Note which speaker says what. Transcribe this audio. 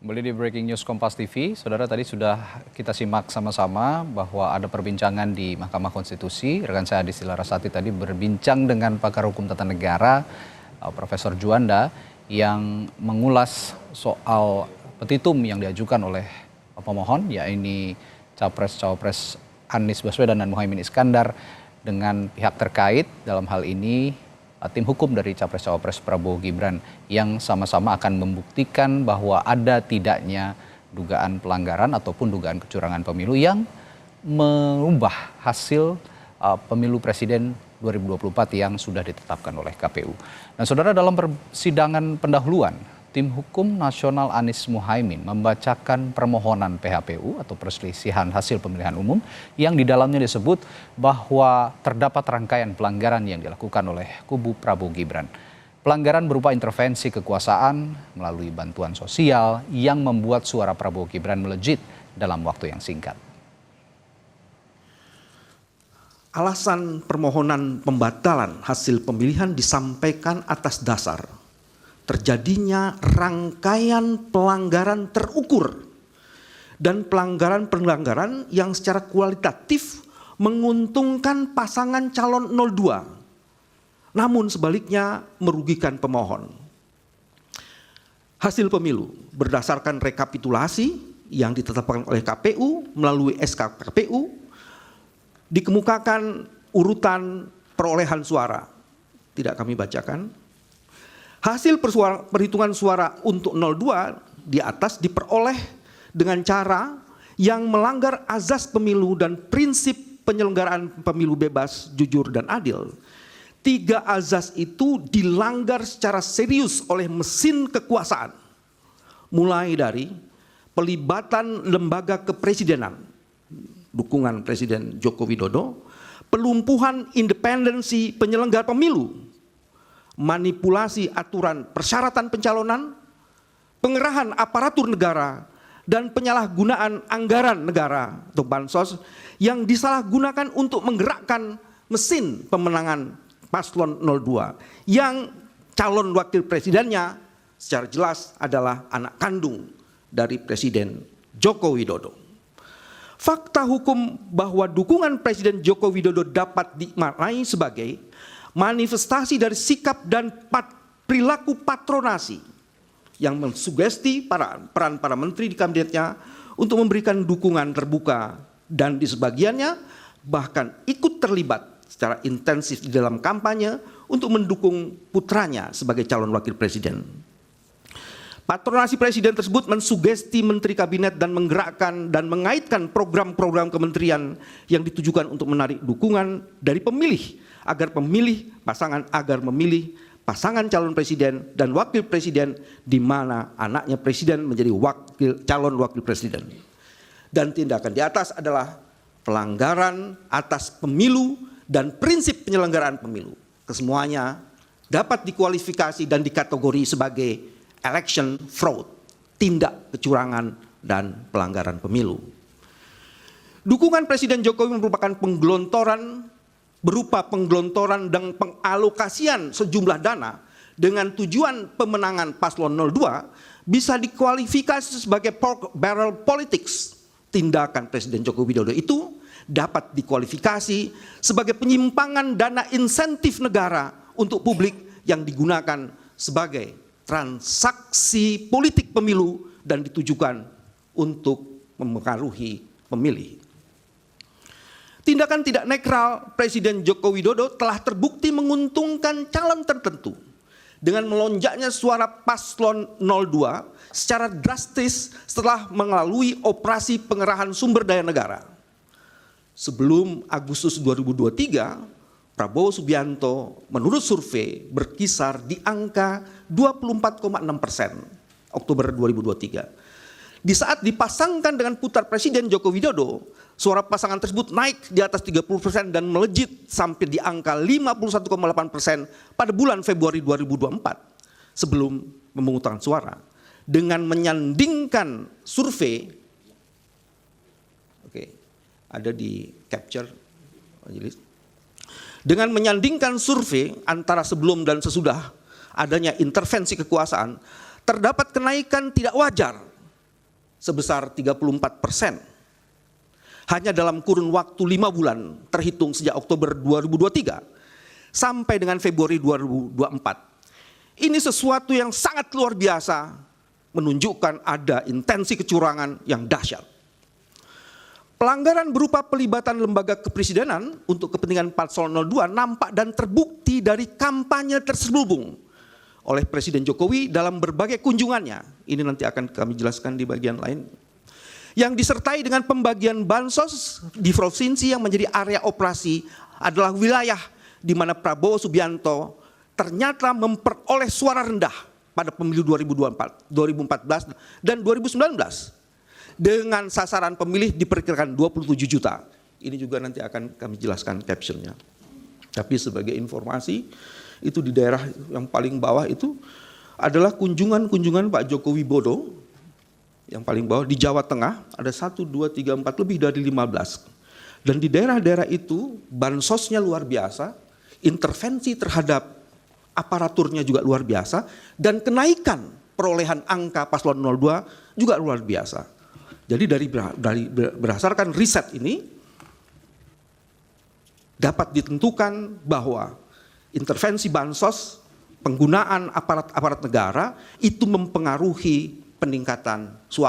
Speaker 1: Kembali di Breaking News Kompas TV, saudara tadi sudah kita simak sama-sama bahwa ada perbincangan di Mahkamah Konstitusi. Rekan saya Adis Larasati tadi berbincang dengan pakar hukum tata negara, Profesor Juanda, yang mengulas soal petitum yang diajukan oleh pemohon, yaitu Capres-Cawapres Anies Baswedan dan Muhaimin Iskandar dengan pihak terkait dalam hal ini tim hukum dari Capres-Cawapres Prabowo Gibran yang sama-sama akan membuktikan bahwa ada tidaknya dugaan pelanggaran ataupun dugaan kecurangan pemilu yang mengubah hasil pemilu presiden 2024 yang sudah ditetapkan oleh KPU. Nah, saudara, dalam persidangan pendahuluan, tim hukum nasional Anies Muhaimin membacakan permohonan PHPU atau perselisihan hasil pemilihan umum yang di dalamnya disebut bahwa terdapat rangkaian pelanggaran yang dilakukan oleh kubu Prabowo Gibran. Pelanggaran berupa intervensi kekuasaan melalui bantuan sosial yang membuat suara Prabowo Gibran melejit dalam waktu yang singkat.
Speaker 2: Alasan permohonan pembatalan hasil pemilihan disampaikan atas dasar terjadinya rangkaian pelanggaran terukur dan pelanggaran-pelanggaran yang secara kualitatif menguntungkan pasangan calon 02, namun sebaliknya merugikan pemohon. Hasil pemilu berdasarkan rekapitulasi yang ditetapkan oleh KPU melalui SK KPU dikemukakan urutan perolehan suara. Tidak kami bacakan. Hasil perhitungan suara untuk 02 di atas diperoleh dengan cara yang melanggar azas pemilu dan prinsip penyelenggaraan pemilu bebas, jujur, dan adil. 3 azas itu dilanggar secara serius oleh mesin kekuasaan. Mulai dari pelibatan lembaga kepresidenan, dukungan Presiden Joko Widodo, pelumpuhan independensi penyelenggara pemilu, manipulasi aturan persyaratan pencalonan, pengerahan aparatur negara, dan penyalahgunaan anggaran negara atau bansos yang disalahgunakan untuk menggerakkan mesin pemenangan paslon 02 yang calon wakil presidennya secara jelas adalah anak kandung dari Presiden Joko Widodo. Fakta hukum bahwa dukungan Presiden Joko Widodo dapat dimaknai sebagai manifestasi dari sikap dan perilaku patronasi yang mensugesti peran para menteri di kabinetnya untuk memberikan dukungan terbuka dan di sebagiannya bahkan ikut terlibat secara intensif di dalam kampanye untuk mendukung putranya sebagai calon wakil presiden. Patronasi presiden tersebut mensugesti menteri kabinet dan menggerakkan dan mengaitkan program-program kementerian yang ditujukan untuk menarik dukungan dari pemilih agar memilih pasangan calon presiden dan wakil presiden di mana anaknya presiden menjadi calon wakil presiden. Dan tindakan di atas adalah pelanggaran atas pemilu dan prinsip penyelenggaraan pemilu. Kesemuanya dapat dikualifikasi dan dikategori sebagai election fraud, tindak kecurangan dan pelanggaran pemilu. Dukungan Presiden Jokowi merupakan berupa penggelontoran dan pengalokasian sejumlah dana dengan tujuan pemenangan paslon 02 bisa dikualifikasi sebagai pork barrel politics. Tindakan Presiden Joko Widodo itu dapat dikualifikasi sebagai penyimpangan dana insentif negara untuk publik yang digunakan sebagai transaksi politik pemilu dan ditujukan untuk mempengaruhi pemilih. Tindakan tidak netral Presiden Joko Widodo telah terbukti menguntungkan calon tertentu dengan melonjaknya suara paslon 02 secara drastis setelah melalui operasi pengerahan sumber daya negara. Sebelum Agustus 2023, Prabowo Subianto menurut survei berkisar di angka 24,6% Oktober 2023. Di saat dipasangkan dengan putar Presiden Joko Widodo, suara pasangan tersebut naik di atas 30% dan melejit sampai di angka 51,8% pada bulan Februari 2024 sebelum pemungutan suara. Dengan menyandingkan survei, ada di capture, dengan menyandingkan survei antara sebelum dan sesudah adanya intervensi kekuasaan, terdapat kenaikan tidak wajar sebesar 34%. Hanya dalam kurun waktu 5 bulan terhitung sejak Oktober 2023 sampai dengan Februari 2024. Ini sesuatu yang sangat luar biasa, menunjukkan ada intensi kecurangan yang dahsyat. Pelanggaran berupa pelibatan lembaga kepresidenan untuk kepentingan Paslon 02 nampak dan terbukti dari kampanye terselubung oleh Presiden Jokowi dalam berbagai kunjungannya. Ini nanti akan kami jelaskan di bagian lain. Yang disertai dengan pembagian bansos di provinsi yang menjadi area operasi adalah wilayah di mana Prabowo Subianto ternyata memperoleh suara rendah pada pemilu 2014 dan 2019 dengan sasaran pemilih diperkirakan 27 juta. Ini juga nanti akan kami jelaskan captionnya. Tapi sebagai informasi, itu di daerah yang paling bawah itu adalah kunjungan Pak Joko Widodo, yang paling bawah di Jawa Tengah ada 1, 2, 3, 4 lebih dari 15. Dan di daerah-daerah itu bansosnya luar biasa, intervensi terhadap aparaturnya juga luar biasa, dan kenaikan perolehan angka Paslon 02 juga luar biasa. Jadi berdasarkan riset ini dapat ditentukan bahwa intervensi bansos, penggunaan aparat-aparat negara itu mempengaruhi peningkatan suara.